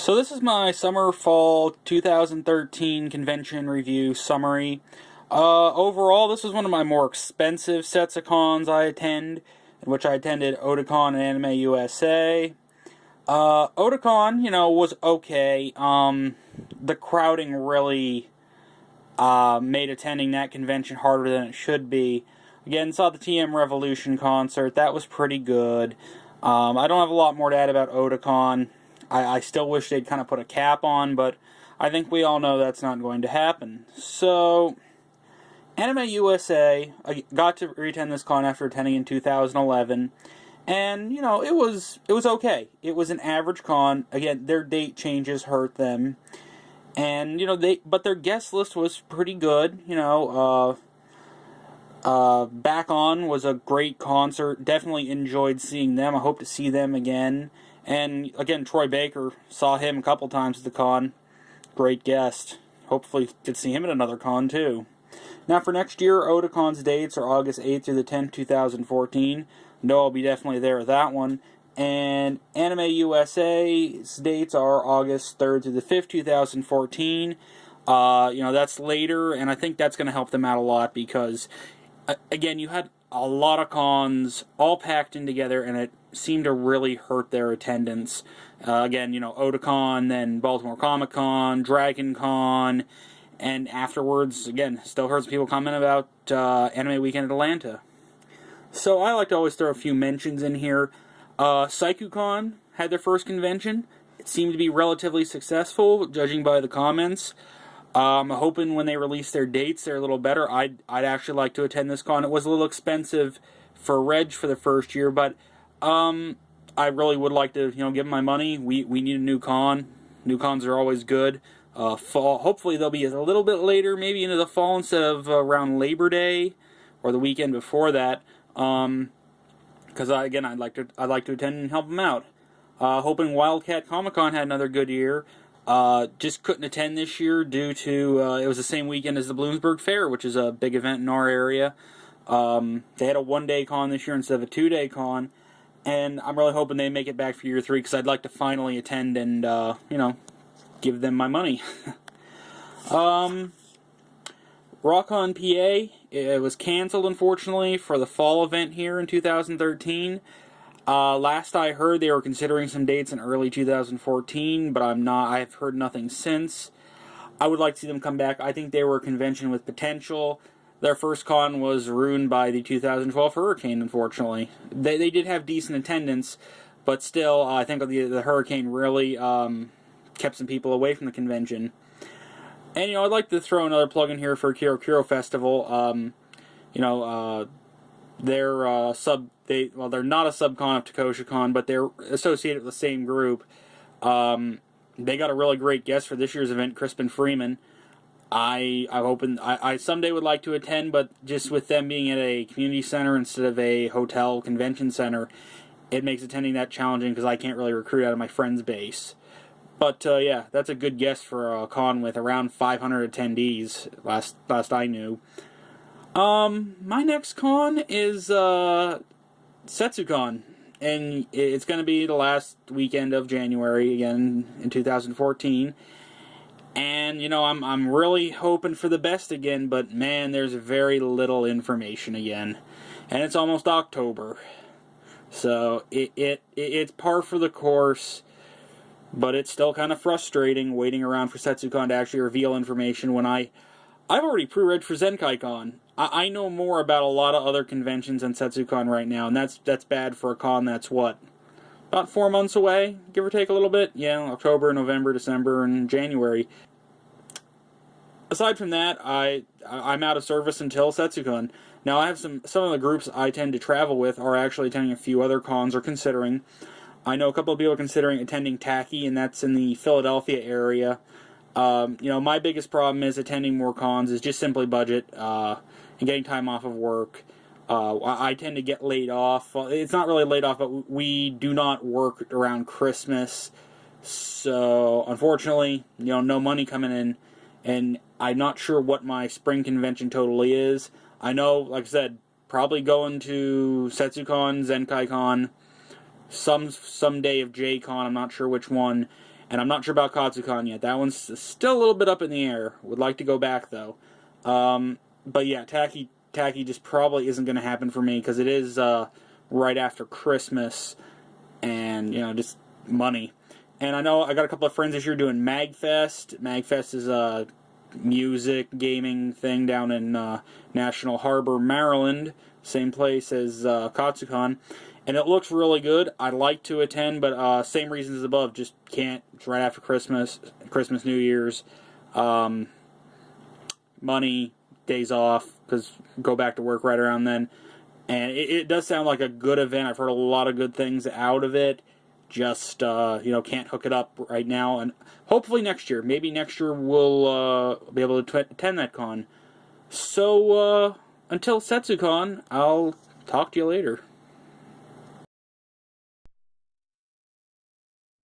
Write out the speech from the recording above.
So this is my summer-fall 2013 convention review summary. Overall, this was one of my more expensive sets of cons I attend, in which I attended Otakon and Anime USA. Otakon, was okay. The crowding really made attending that convention harder than it should be. Again, saw the TM Revolution concert. That was pretty good. I don't have a lot more to add about Otakon. I still wish they'd kind of put a cap on, but I think we all know that's not going to happen. So, Anime USA, I got to attend this con after attending in 2011, and, it was okay. It was an average con. Again, their date changes hurt them, and, but their guest list was pretty good, Back On was a great concert. Definitely enjoyed seeing them. I hope to see them again. And again, Troy Baker, saw him a couple times at the con. Great guest. Hopefully could see him at another con too. Now for next year, Otakon's dates are August 8th through the 10th, 2014. No, I'll be definitely there at that one. And Anime USA's dates are August 3rd through the 5th, 2014. That's later, and I think that's going to help them out a lot because, again, you had a lot of cons all packed in together, and it seemed to really hurt their attendance. Again, Otakon, then Baltimore Comic Con, Dragon Con, and afterwards, again, still heard some people comment about Anime Weekend in Atlanta. So I like to always throw a few mentions in here. PsychoCon had their first convention. It seemed to be relatively successful, judging by the comments. I'm hoping when they release their dates, they're a little better. I'd actually like to attend this con. It was a little expensive for Reg for the first year, but I really would like to, give them my money. We need a new con. New cons are always good. Fall. Hopefully they'll be a little bit later, maybe into the fall instead of around Labor Day or the weekend before that. Because I'd like to attend and help them out. Hoping Wildcat Comic Con had another good year. Just couldn't attend this year due to it was the same weekend as the Bloomsburg Fair, which is a big event in our area. They had a one-day con this year instead of a two-day con, and I'm really hoping they make it back for year 3 because I'd like to finally attend and give them my money. Rock-On PA, it was canceled unfortunately for the fall event here in 2013. Last I heard, they were considering some dates in early 2014, but I've heard nothing since. I would like to see them come back. I think they were a convention with potential. Their first con was ruined by the 2012 hurricane, unfortunately. They did have decent attendance, but still, I think the hurricane really kept some people away from the convention. And, I'd like to throw another plug in here for Kiro Kiro Festival. They're not a sub-con of TakoshiCon, but they're associated with the same group. They got a really great guest for this year's event, Crispin Freeman. I'm hoping I someday would like to attend, but just with them being at a community center instead of a hotel convention center, it makes attending that challenging because I can't really recruit out of my friend's base. But yeah, that's a good guest for a con with around 500 attendees. Last I knew. My next con is SetsuCon, and it's going to be the last weekend of January again in 2014. And I'm really hoping for the best again, but man, there's very little information again, and it's almost October, so it's par for the course. But it's still kind of frustrating waiting around for SetsuCon to actually reveal information when I've already pre-read for ZenkaiCon. I know more about a lot of other conventions than SetsuCon right now, and that's bad for a con that's about 4 months away, give or take a little bit? Yeah, October, November, December, and January. Aside from that, I'm out of service until SetsuCon. Now, I have some of the groups I tend to travel with are actually attending a few other cons or considering. I know a couple of people are considering attending Tacky, and that's in the Philadelphia area. My biggest problem is attending more cons is just simply budget and getting time off of work. I tend to get laid off. It's not really laid off, but we do not work around Christmas. So, unfortunately, no money coming in, and I'm not sure what my spring convention totally is. I know, like I said, probably going to SetsuCon, ZenkaiCon, some day of J-Con, I'm not sure which one, And I'm not sure about Katsucon yet. That one's still a little bit up in the air. Would like to go back, though. But yeah, Tacky just probably isn't going to happen for me because it is right after Christmas and, just money. And I know I got a couple of friends this year doing MagFest. MagFest is a music, gaming thing down in National Harbor, Maryland. Same place as Katsucon. And it looks really good. I'd like to attend, but same reasons as above. Just can't. It's right after Christmas, New Year's. Money, days off, because go back to work right around then. And it does sound like a good event. I've heard a lot of good things out of it. Just, can't hook it up right now. And hopefully next year. Maybe next year we'll be able to attend that con. So, until Setsucon, I'll talk to you later.